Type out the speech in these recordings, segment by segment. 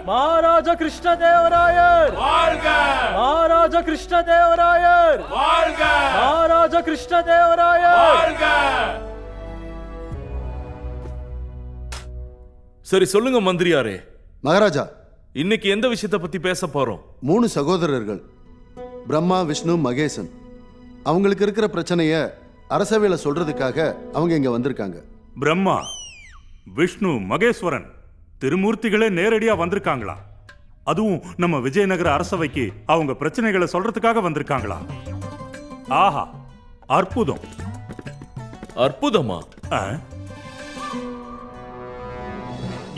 மகாராஜா கிருஷ்ணதேவராயர் வாழ்க! மகாராஜா கிருஷ்ணதேவராயர் வாழ்க! மகாராஜா கிருஷ்ணதேவராயர் வாழ்க! சரி சொல்லுங்க மந்திரியாரே, மகாராஜா, இன்னைக்கு எந்த விஷயத்தை பத்தி பேச போறோம்? 3 சகோதரர்கள், பிரம்மா, விஷ்ணு, மகேசன். அவங்களுக்கு இருக்கிற பிரச்சனைய அரசவையில சொல்றதுக்காக அவங்க இங்க வந்திருக்காங்க. பிரம்மா, விஷ்ணு, மகேஸ்வரன் திருமூர்த்திகளே நேரடியா வந்திருக்காங்களா? அதுவும் நம்ம விஜயநகர அரசவைக்கு அவங்க பிரச்சனைகளை சொல்றதுக்காக வந்திருக்காங்களா? ஆஹா, அற்புதம்! அற்புதமா? ஆ?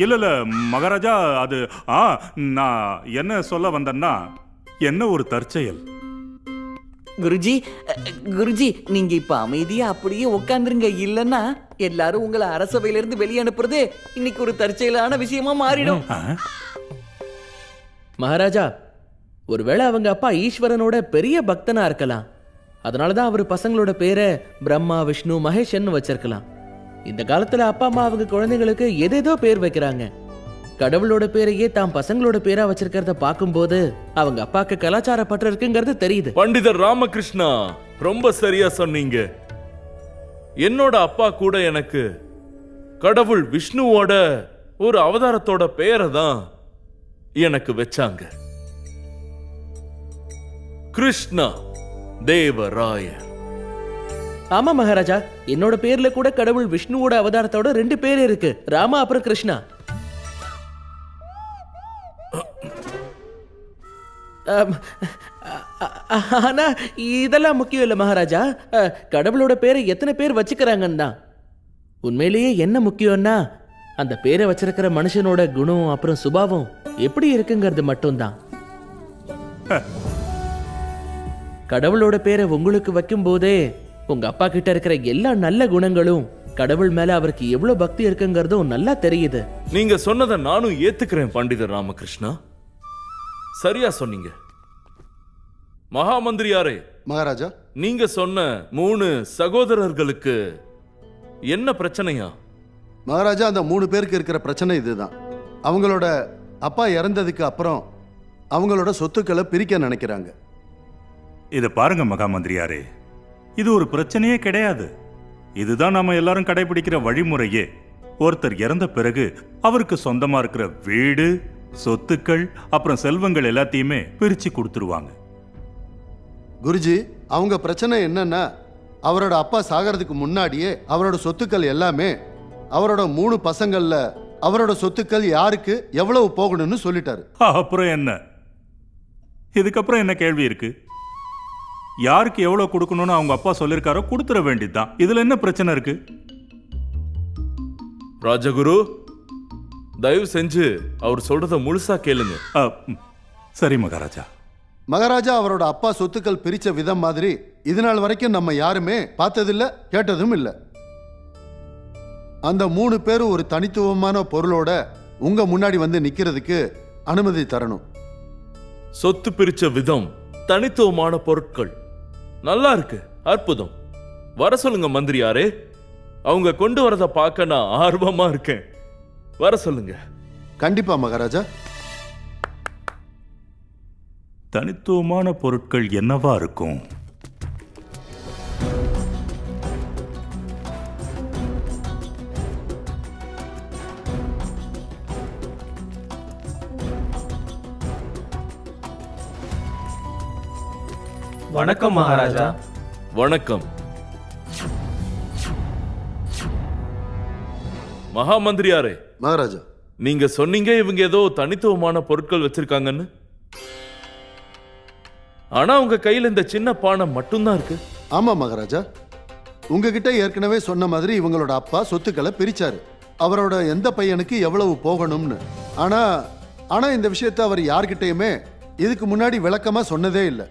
இல்ல மகாராஜா, அது நான் என்ன சொல்ல வந்தேன்னா, என்ன ஒரு தற்செயல். குருஜி நீங்க இப்ப அமைதியா அப்படியே உட்காந்துருங்க. இல்லன்னா எல்லாரும் உங்களை அரசவையில இருந்து வெளியே அனுப்புறது இன்னைக்கு ஒரு தற்செயலான விஷயமா மாறிடும். மகாராஜா, ஒருவேளை அவங்க அப்பா ஈஸ்வரனோட பெரிய பக்தனா இருக்கலாம். அதனாலதான் அவர் பசங்களோட பேரை பிரம்மா, விஷ்ணு, மகேஷன் வச்சிருக்கலாம். இந்த காலத்துல அப்பா அம்மா அவங்க குழந்தைங்களுக்கு எதேதோ பேர் வைக்கிறாங்க. கடவுளோட பேரையே தாம் பசங்களோட பேரா வச்சிருக்கிறத பார்க்கும்போது அவங்க அப்பாக்கு கலாச்சார பற்று இருக்குங்கிறது தெரியுது. பண்டிதர் ராமகிருஷ்ணா, ரொம்ப சரியா சொன்னீங்க. என்னோட அப்பா கூட எனக்கு கடவுள் விஷ்ணுவோட ஒரு அவதாரத்தோட பெயரை தான் எனக்கு வச்சாங்க, கிருஷ்ணா தேவராயர். ஆமா மகாராஜா, என்னோட பேர்ல கூட கடவுள் விஷ்ணுவோட அவதாரத்தோட 2 பேர் இருக்கு, ராமா அப்புறம் கிருஷ்ணா. ஆனா இதெல்லாம் முக்கியம் இல்ல மகாராஜா, கடவுளோட பேரை எத்தனை பேர் வச்சுக்கிறாங்கன்னு தான். உண்மையிலேயே என்ன முக்கியம்னா அந்த பேரை வச்சிருக்கிற மனுஷனோட குணம் அப்புறம் சுபாவம் எப்படி இருக்குங்கிறது மட்டும்தான். கடவுளோட பேரை உங்களுக்கு வைக்கும் போதே உங்க அப்பா கிட்ட இருக்கிற எல்லா நல்ல குணங்களும், கடவுள் மேல அவருக்கு எவ்வளவு பக்தி இருக்குங்கிறதும் நல்லா தெரியுது. நீங்க சொன்னதை நானும் ஏத்துக்கிறேன் பண்டிதர் ராமகிருஷ்ணா, சரியா சொன்னீங்க. மகாமந்திரியாரே, மகாராஜா, நீங்க சொன்ன 3 சகோதரர்களுக்கு என்ன பிரச்சனையா? மகாராஜா, அந்த 3 பேருக்கு இருக்கிற பிரச்சனை இதுதான். அவங்களோட அப்பா இறந்ததுக்கு அப்புறம் அவங்களோட சொத்துக்களை பிரிக்க நினைக்கிறாங்க. இதை பாருங்க மகாமந்திரியாரே, இது ஒரு பிரச்சனையே கிடையாது. இதுதான் நாம எல்லாரும் கடைபிடிக்கிற வழிமுறையே. ஒருத்தர் இறந்த பிறகு அவருக்கு சொந்தமா இருக்கிற வீடு, சொத்துக்கள் அப்புறம் செல்வங்கள் எல்லாத்தையுமே பிரிச்சு கொடுத்துருவாங்க. குருஜி, அவங்க பிரச்சனை என்னன்னா, அவரோட அப்பா சாகிறதுக்கு முன்னாடியே அவரோட சொத்துக்கள் எல்லாமே அவரோட 3 பசங்கள்ல அவரோட சொத்துக்கள் யாருக்கு எவ்வளவு போகணும்னு சொல்லிட்டாரு. அப்புறம் என்ன? இதுக்கப்புறம் என்ன கேள்வி இருக்கு? யாருக்கு எவ்வளவு கொடுக்கணும்னு அவங்க அப்பா சொல்லிருக்காரோ கொடுத்துட வேண்டியதுதான். இதுல என்ன பிரச்சனை இருக்கு? ராஜகுரு, தயவு செஞ்சு அவர் சொல்றத முழுசா கேளுங்க. சரி மகாராஜா. மகாராஜா, அவரோட அப்பா சொத்துக்கள் பிரிச்ச விதம் மாதிரி இது நாள் வரைக்கும் நம்ம யாருமே பார்த்ததில்ல, கேட்டதும் இல்லை. அந்த 3 பேரும் ஒரு தனித்துவமான பொருளோட உங்க முன்னாடி வந்து நிக்கிறதுக்கு அனுமதி தரணும். சொத்து பிரிச்ச விதம், தனித்துவமான பொருட்கள், நல்லா இருக்கு, அற்புதம். வர சொல்லுங்க மந்திரியாரே, அவங்க கொண்டு வரத பார்க்க நான் ஆர்வமா இருக்கேன். வர சொல்லுங்க. கண்டிப்பா மகாராஜா. தனித்துவமான பொருட்கள் என்னவா இருக்கும்? வணக்கம் மகாராஜா. வணக்கம் மகாமந்திரியாரே. மகாராஜா, நீங்க சொன்னீங்க இவங்க ஏதோ தனித்துவமான பொருட்கள் வச்சிருக்காங்கன்னு. ஆனா உங்க கையில இந்த சின்ன பானை மட்டும்தான் இருக்கு. ஆமா மகாராஜா, உங்ககிட்ட ஏற்கனவே சொன்ன மாதிரி இவங்களோட அப்பா சொத்துக்களை பிரிச்சாரு, அவரோட எந்த பையனுக்கு எவ்வளவு போகணும்னு. ஆனா இந்த விஷயத்தை அவர் யார்கிட்டயுமே இதுக்கு முன்னாடி விளக்கமா சொன்னதே இல்லை.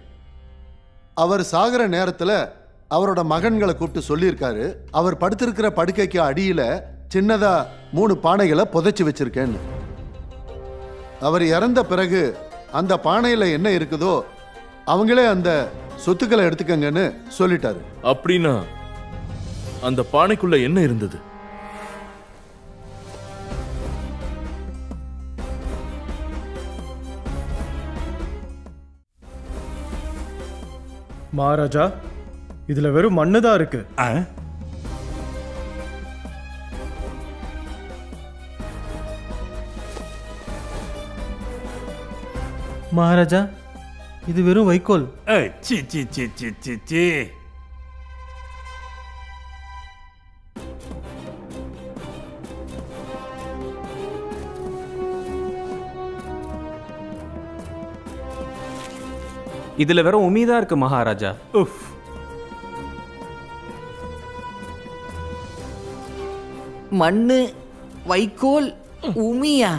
அவர் சாகிற நேரத்துல அவரோட மகன்களை கூப்பிட்டு சொல்லியிருக்காரு, அவர் படுத்திருக்கிற படுக்கைக்கு அடியில சின்னதா 3 பானைகளை புதைச்சு வச்சிருக்கேன்னு. அவர் இறந்த பிறகு அந்த பானையில என்ன இருக்குதோ அவங்களே அந்த சொத்துக்களை எடுத்துக்கங்கன்னு சொல்லிட்டாரு. அப்படின்னா அந்த பானைக்குள்ள என்ன இருந்தது? மகாராஜா இதுல வெறும் மண்ணு தான் இருக்கு. ஆ? மகாராஜா இது வெறும் வைக்கோல். ஏய், சீ சீ சீ சீ சீ சீ. இதுல வெறும் உமீதா இருக்கு மகாராஜா. உஃப். மண்ணு, வைக்கோல், உமியா?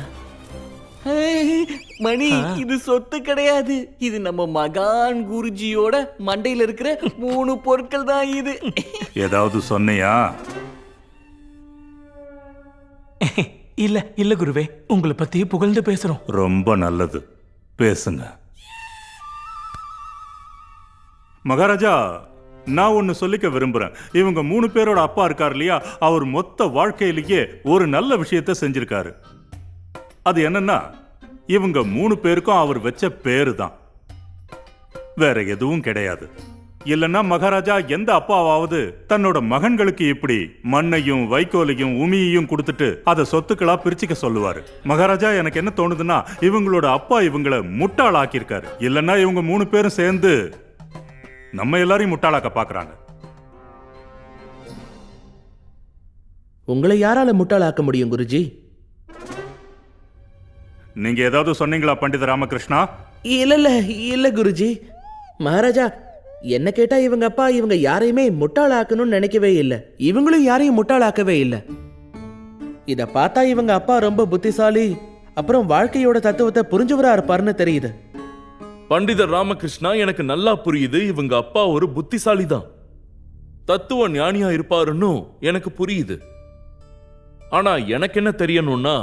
ஏய், மணி, இது சொத்து கிடையாது. இது நம்ம மகான் குருஜியோட மண்டையில இருக்கிற 3 பொருட்கள் தான் இது. ஏதாவது சொன்னியா? இல்ல குருவே, உங்களை பத்தி புகழ்ந்து பேசுறோம். ரொம்ப நல்லது, பேசுங்க. மகாராஜா, நான் ஒன்னு சொல்லிக்க விரும்புறேன். இவங்க 3 பேரோட அப்பா இருக்கார் இல்லையா, அவர் மொத்த வாழ்க்கையிலேயே ஒரு நல்ல விஷயத்தை செஞ்சிருக்காரு. அது என்னன்னா, இவங்க 3 பேருக்கும் அவர் வச்ச பேரு தான், வேற எதுவும் கிடையாது. இல்லைன்னா மகாராஜா எந்த அப்பாவாவது தன்னோட மகன்களுக்கு இப்படி மண்ணையும் வைக்கோலையும் உமியையும் கொடுத்துட்டு அதை சொத்துக்களா பிரிச்சுக்க சொல்லுவாரு? மகாராஜா, எனக்கு என்ன தோணுதுன்னா, இவங்களோட அப்பா இவங்களை முட்டாளாக்கியிருக்காரு. இல்லைன்னா இவங்க 3 பேரும் சேர்ந்து நம்ம எல்லாரையும் முட்டாளாக்க பாக்குறாங்க. உங்களை யாரால முட்டாளாக்க முடியும் குருஜி? நீங்க ஏதாவது சொன்னீங்களா பண்டித ராமகிருஷ்ணா? இல்ல குருஜி. மகாராஜா, என்ன கேட்டா இவங்க அப்பா இவங்க யாரையுமே முட்டாளாக்கணும்னு நினைக்கவே இல்லை. இவங்களும் யாரையும் முட்டாளாக்கவே இல்லை. இத பார்த்தா இவங்க அப்பா ரொம்ப புத்திசாலி, அப்புறம் வாழ்க்கையோட தத்துவத்தை புரிஞ்சவரா இருப்பாருன்னு தெரியுது. பண்டிதர் ராமகிருஷ்ணா, எனக்கு நல்லா புரியுது. இவங்க அப்பா ஒரு புத்திசாலி தான், தத்துவ ஞானியா இருப்பாருன்னு எனக்கு புரியுது. ஆனா எனக்கு என்ன தெரியணும்னா,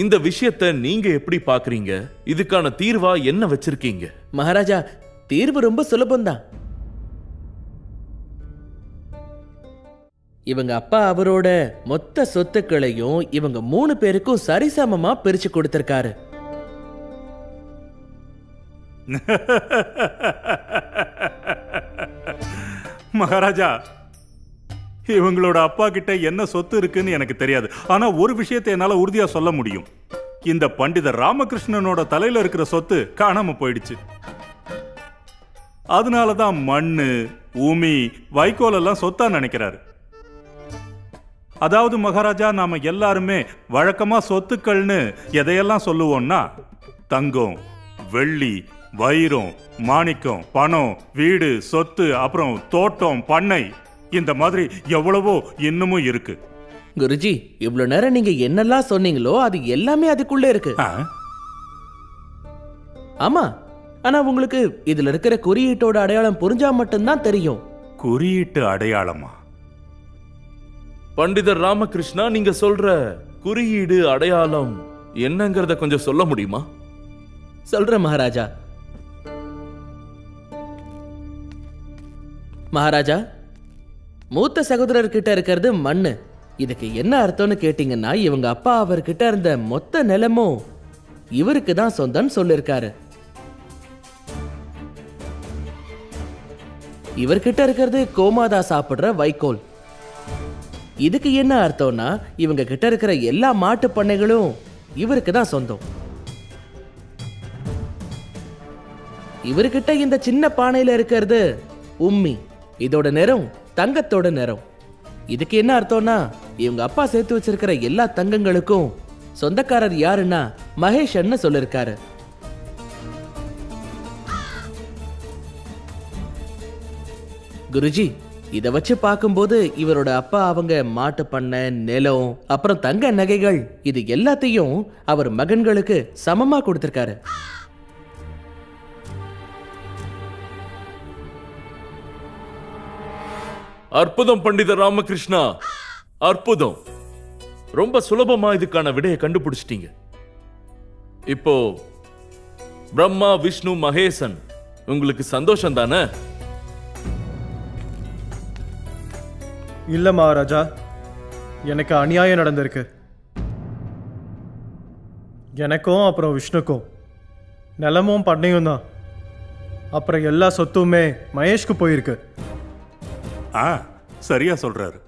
இந்த விஷயத்தை நீங்க எப்படி பாக்குறீங்க? இதுக்கான தீர்வா என்ன வச்சிருக்கீங்க? மகாராஜா, தீர்வு ரொம்ப சுலபம்தான். இவங்க அப்பா அவரோட மொத்த சொத்துக்களையும் இவங்க 3 பேருக்கும் சரிசமமா பிரிச்சு கொடுத்திருக்காரு. மகாராஜா, இவங்களோட அப்பா கிட்ட என்ன சொத்து இருக்குன்னு எனக்கு தெரியாது. ஆனா ஒரு விஷயத்தை என்னால உறுதியா சொல்ல முடியும். இந்த பண்டிதர் ராமகிருஷ்ணனோட தலையில இருக்கிற சொத்து காணாம போயிடுச்சு. அதனாலதான் மண்ணு, உமி, வைக்கோல் எல்லாம் சொத்தா நினைக்கிறாரு. அதாவது மகாராஜா, நாம எல்லாருமே வழக்கமா சொத்துக்கள்னு எதையெல்லாம் சொல்லுவோம்னா, தங்கம், வெள்ளி, வைரம், மாணிக்கம், பணம், வீடு, சொத்து, அப்புறம் தோட்டம், பண்ணை, இந்த மாதிரி எவ்வளவோ இன்னமும் இருக்கு. குருஜி, இவ்வளவு நேரம் நீங்க என்னெல்லாம் சொன்னீங்களோ அது எல்லாமே அதுக்குள்ள இருக்கு. ஆ? ஆமா, ஆனா உங்களுக்கு இதுல இருக்கிற குறியீட்டோட அடையாளம் புரிஞ்சா மட்டும்தான் தெரியும். குறியீட்டு அடையாளமா? பண்டிதர் ராமகிருஷ்ணா, நீங்க சொல்ற குறியீடு அடையாளம் என்னங்கறத கொஞ்சம் சொல்ல முடியுமா? சொல்றேன் மகாராஜா. மகாராஜா, மூத்த சகோதரர்கிட்ட இருக்கிறது மண்ணு. இதுக்கு என்ன அர்த்தம்னு கேட்டீங்கன்னா, இவங்க அப்பா அவர்கிட்ட இருந்த மொத்த நிலமும் இவருக்கு தான் சொந்தம்னு சொல்லிருக்காரு. இவர்கிட்ட இருக்கிறது கோமாதா சாப்பிடுற வைக்கோல். இதுக்கு என்ன அர்த்தம்னா, இவங்க கிட்ட இருக்கிற எல்லா மாட்டு பண்ணைகளும் இவருக்கு தான் சொந்தம். இவர்கிட்ட இந்த சின்ன பானையில இருக்கிறது உம்மி. இதோட நிறம் தங்கத்தோட நிறம். இதுக்கு என்ன அர்த்தம்னா, இவங்க அப்பா சேர்த்து வச்சிருக்கிற எல்லா தங்கங்களுக்கும் சொந்தக்காரர் யாருன்னா மகேஷன்னு சொல்லிருக்காரு. குருஜி, இத வச்சு பார்க்கும்போது இவரோட அப்பா அவங்க மாட்டு பண்ணை, நிலம், அப்புறம் தங்க நகைகள், இது எல்லாத்தையும் அவர் மகன்களுக்கு சமமா கொடுத்திருக்காரு. அற்புதம் பண்டிதர் ராமகிருஷ்ணா, அற்புதம். ரொம்ப சுலபமா இதுக்கான விடையை கண்டுபிடிச்சிட்டீங்க. இப்போ பிரம்மா, விஷ்ணு, மகேசன், உங்களுக்கு சந்தோஷம் தானே? இல்ல மகாராஜா, எனக்கு அநியாயம் நடந்திருக்கு. எனக்கும் அப்புறம் விஷ்ணுக்கும் நிலமும் பண்ணையும் தான். அப்புறம் எல்லா சொத்துமே மகேஷ்க்கு போயிருக்கு. ஆ, சரியா சொல்றாரு.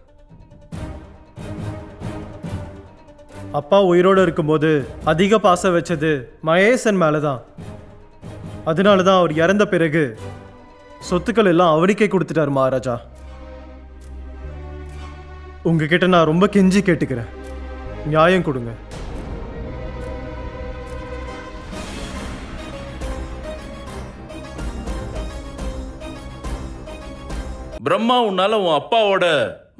அப்பா உயிரோடு இருக்கும்போது அதிக பாசம் வச்சது மகேசன் மேலே தான். அதனால தான் அவர் இறந்த பிறகு சொத்துக்கள் எல்லாம் அவருக்கே கொடுத்துட்டார் மகாராஜா. உங்ககிட்ட நான் ரொம்ப கெஞ்சி கேட்டுக்கிறேன், நியாயம் கொடுங்க. பிரம்மா, உன்னால உன் அப்பாவோட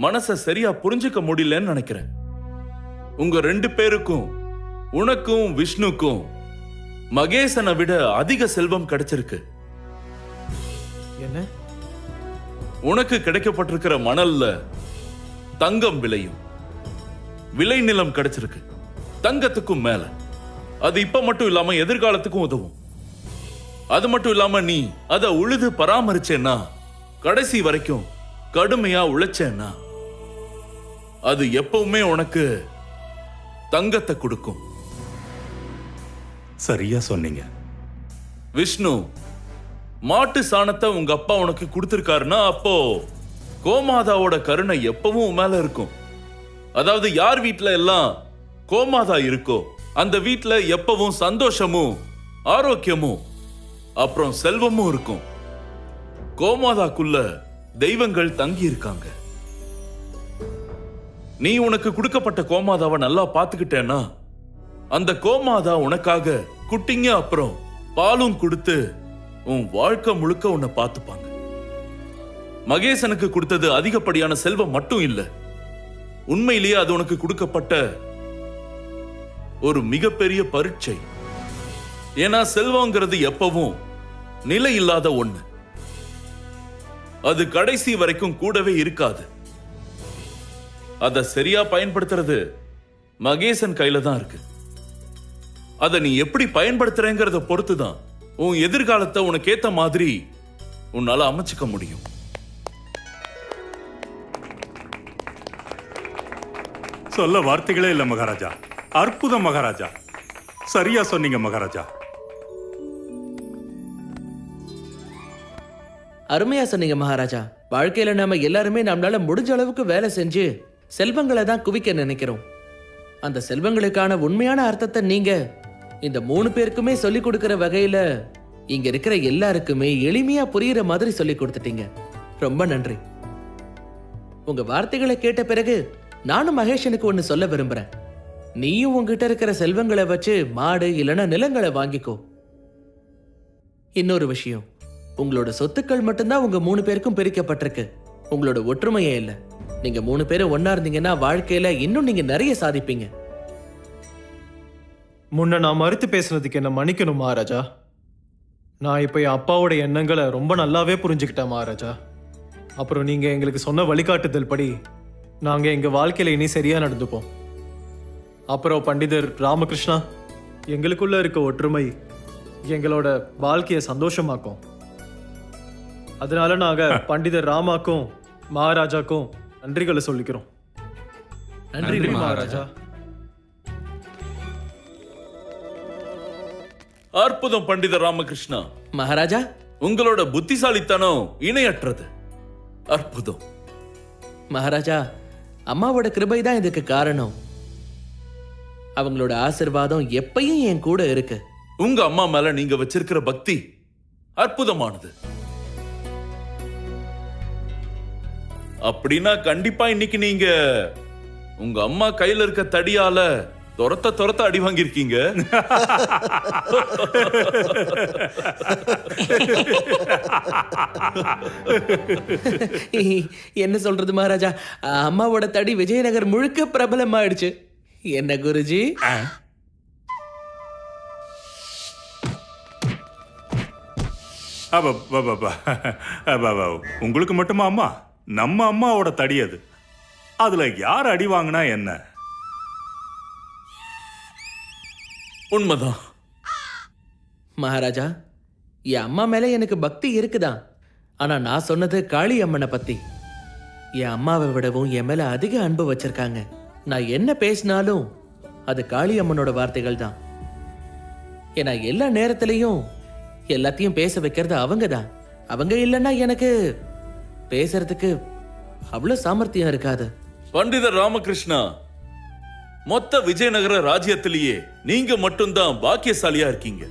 மனசை சரியா புரிஞ்சுக்க முடியலன்னு நினைக்கிறேன். உங்க 2 பேருக்கும், உனக்கும் விஷ்ணுக்கும் மகேசனை விட அதிக செல்வம் கிடைச்சிருக்கு. என்ன? உனக்கு கிடைக்கப்பட்டிருக்கிற மணல்ல தங்கம் விளையும். விளை நிலம் கிடைச்சிருக்கு, தங்கத்துக்கும் மேல. அது இப்ப மட்டும் இல்லாம எதிர்காலத்துக்கும் உதவும். அது மட்டும் இல்லாம நீ அதை உழுது பராமரிச்சேன்னா, கடைசி வரைக்கும் கடுமையா உழைச்சேன்னா, அது எப்பவுமே உனக்கு தங்கத்தை கொடுக்கும். சரியா சொன்னீங்க. விஷ்ணு, மாட்டு சாணத்தை உங்க அப்பா உனக்கு கொடுத்திருக்காருன்னா, அப்போ கோமாதாவோட கருணை எப்பவும் உன் மேல இருக்கும். அதாவது யார் வீட்ல எல்லாம் கோமாதா இருக்கோ அந்த வீட்ல எப்பவும் சந்தோஷமும் ஆரோக்கியமும் அப்புறம் செல்வமும் இருக்கும். கோமாதாக்குள்ள தெய்வங்கள் தங்கி இருக்காங்க. நீ உனக்கு கொடுக்கப்பட்ட கோமாதாவை நல்லா பாத்துக்கிட்டேன்னா, அந்த கோமாதா உனக்காக குட்டிங்க அப்புறம் பாலும் கொடுத்து உன் வாழ்க்கை முழுக்க உன்னை பார்த்துப்பாங்க. மகேசனுக்கு கொடுத்தது அதிகப்படியான செல்வம் மட்டும் இல்ல, உண்மையிலேயே அது உனக்கு கொடுக்கப்பட்ட ஒரு மிகப்பெரிய பரீட்சை. ஏன்னா செல்வங்கிறது எப்பவும் நிலை இல்லாத ஒண்ணு. அது கடைசி வரைக்கும் கூடவே இருக்காது. அதை சரியா பயன்படுத்துறது மகேசன் கையில தான் இருக்கு. அதை நீ எப்படி பயன்படுத்துறேங்கிறத பொறுத்துதான் உன் எதிர்காலத்தை உனக்கு ஏத்த மாதிரி உன்னால அமைச்சுக்க முடியும். சொல்ல வார்த்தைகளே இல்ல மகாராஜா. அற்புதம் மகாராஜா. சரியா சொன்னீங்க மகாராஜா. அருமையா சொன்னீங்க மகாராஜா. வாழ்க்கையில நாம எல்லாருமே நம்மளால முடிஞ்ச அளவுக்கு வேலை செஞ்சு செல்வங்களை தான் குவிக்க நினைக்கிறோம். அந்த செல்வங்களுக்கான உண்மையான அர்த்தத்தை நீங்க இந்த 3 பேருக்குமே சொல்லி கொடுக்கிற வகையில இங்க இருக்கிற எல்லாருக்குமே எளிமையா புரியுற மாதிரி சொல்லி கொடுத்துட்டீங்க. ரொம்ப நன்றி. உங்க வார்த்தைகளை கேட்ட பிறகு நானும் மகேஷனுக்கு ஒன்னு சொல்ல விரும்புறேன். நீயும் உங்ககிட்ட இருக்கிற செல்வங்களை வச்சு மாடு இல்லைன்னா நிலங்களை வாங்கிக்கோ. இன்னொரு விஷயம், உங்களோட சொத்துக்கள் மட்டும்தான் உங்க 3 பேருக்கும் பிரிக்கப்பட்டிருக்கு. உங்களோட ஒற்றுமையே இல்லை. நீங்க 3 பேரும் ஒன்னா இருந்தீங்கன்னா வாழ்க்கையில இன்னும் நீங்க நிறைய சாதிப்பீங்க. முன்ன நான் மறுத்து பேசுனதுக்கு என்ன மன்னிக்கணும் மகாராஜா. நான் இப்போ என் அப்பாவோட எண்ணங்களை ரொம்ப நல்லாவே புரிஞ்சுக்கிட்டேன் மகாராஜா. அப்புறம் நீங்க எங்களுக்கு சொன்ன வழிகாட்டுதல் படி நாங்க எங்க வாழ்க்கையில இனி சரியா நடந்துப்போம். அப்புறம் பண்டிதர் ராமகிருஷ்ணா, எங்களுக்குள்ள இருக்க ஒற்றுமை எங்களோட வாழ்க்கையை சந்தோஷமாக்கும். அதனால நாங்க பண்டிதர் ராமாக்கும் மகாராஜாக்கும் நன்றிகளை சொல்லிக்கிறோம். நன்றி மகாராஜா. அற்புதம் பண்டிதர் ராமகிருஷ்ணா. மகாராஜா, உங்களோட புத்திசாலித்தனம் இணையற்றது. அற்புதம் மகாராஜா. அம்மாவோட கிருபை தான் இதுக்கு காரணம். அவங்களோட ஆசிர்வாதம் எப்பயும் என் கூட இருக்கு. உங்க அம்மா மேல நீங்க வச்சிருக்கிற பக்தி அற்புதமானது. அப்படின்னா கண்டிப்பா இன்னைக்கு நீங்க உங்க அம்மா கையில இருக்க தடியால துரத்த அடி வாங்கியிருக்கீங்க. என்ன சொல்றது மகாராஜா, அம்மாவோட தடி விஜயநகர் முழுக்க பிரபலமாயிடுச்சு. என்ன குருஜி? உங்களுக்கு மட்டுமா அம்மா? நம்ம அம்மாவோட தடி அது. அதுல யார் அடி வாங்கினா என்ன? உண்மைதான் மகாராஜா. என் அம்மா மேல எனக்கு பக்தி இருக்குதான். ஆனா நான் சொன்னது காளி அம்மனை பத்தி. என் அம்மாவை விடவும் என் மேல அதிக அன்பு வச்சிருக்காங்க. நான் என்ன பேசினாலும் அது காளி அம்மனோட வார்த்தைகள் தான். ஏன்னா எல்லா நேரத்திலையும் எல்லாத்தையும் பேச வைக்கிறது அவங்க தான். அவங்க இல்லைன்னா எனக்கு பேசுறதுக்கு அவ்வளவு சாமர்த்தியம் இருக்காது. பண்டிதர் ராமகிருஷ்ணா, மொத்த விஜயநகர ராஜ்யத்திலேயே நீங்க மட்டும்தான் பாக்கியசாலியா இருக்கீங்க.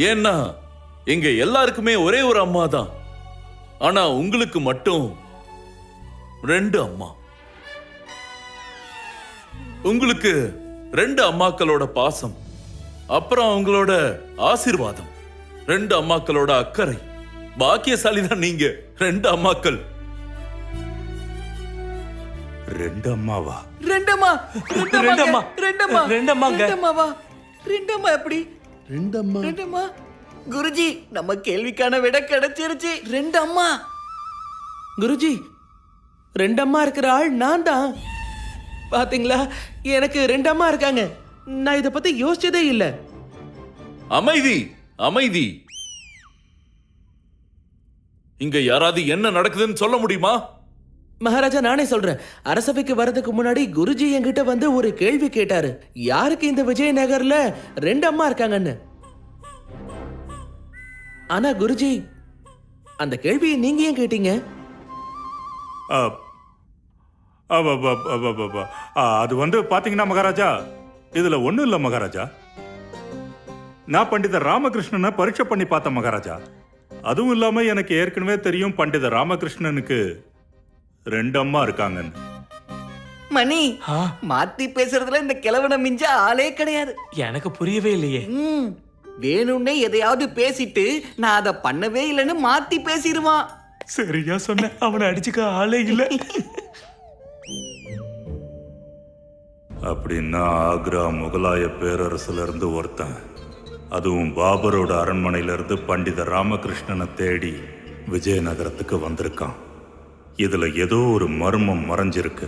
ஏன்னா எங்க எல்லாருக்குமே ஒரே ஒரு அம்மா தான். ஆனா உங்களுக்கு மட்டும் 2 அம்மா. உங்களுக்கு 2 அம்மாக்களோட பாசம், அப்புறம் அவங்களோட ஆசீர்வாதம், 2 அம்மாக்களோட அக்கறை. பாக்கியசாலி தான் நீங்க. 2 அம்மாக்கள். 2 அம்மாவா? ரெண்டம்மா ரெண்டம்மா. ரெண்டம்மா ரெண்டம்மாங்க. ரெண்டம்மாவா? ரெண்டம்மா எப்படி? ரெண்டம்மா. ரெண்டம்மா? குருஜி, நம்ம கேள்விக்கான விட கிடைச்சிருச்சு. 2 அம்மா. குருஜி, 2 அம்மா இருக்கிற ஆள் நான் தான். பாத்தீங்களா, எனக்கு 2 அம்மா இருக்காங்க. நான் இத பத்தி யோசிச்சதே இல்ல. அமைதி, அமைதி. இங்க யாராவது என்ன நடக்குதுன்னு சொல்ல முடியுமா? மகாராஜா, நானே சொல்றேன். அரசவைக்கு வர்றதுக்கு முன்னாடி குருஜி என்கிட்ட வந்து ஒரு கேள்வி கேட்டாரு. யாருக்கு இந்த விஜயநகர்ல 2 அம்மா இருக்காங்கன்னு. ஆனா குருஜி, அந்த கேள்வியை நீங்க ஏன் கேட்டீங்க? அ- அவ- அவ- அவ- அவ- அவ- அது வந்து பாத்தீங்கன்னா மகாராஜா, இதுல ஒண்ணும் இல்ல மகாராஜா. நான் பண்டிதர் ராமகிருஷ்ணனை பரீட்சை பண்ணி பார்த்தேன் மகாராஜா. அதுவும் இல்லாம எனக்கு ஏற்கனவே தெரியும் பண்டிதர் ராமகிருஷ்ணனுக்கு 2 அம்மா இருக்காங்கன்னு. மணி, ஆ, மாத்தி பேசுறதுல இந்த கிழவனை மிஞ்ச ஆளே கிடையாது. எனக்கு புரியவே இல்லையே. வேணும்னே எதையாவது பேசிட்டு நான் அதை பண்ணவே இல்லைன்னு மாத்தி பேசிடுவான். சரியா சொன்ன, அவனை அடிச்சுக்க ஆளே இல்ல. அப்படின்னா ஆக்ரா முகலாய பேரரசுல இருந்து ஒருத்தன், அதுவும் பாபரோட அரண்மனையில இருந்து பண்டிதர் ராமகிருஷ்ணனை தேடி விஜயநகரத்துக்கு வந்திருக்கான். இதுல ஏதோ ஒரு மர்மம் மறைஞ்சிருக்கு.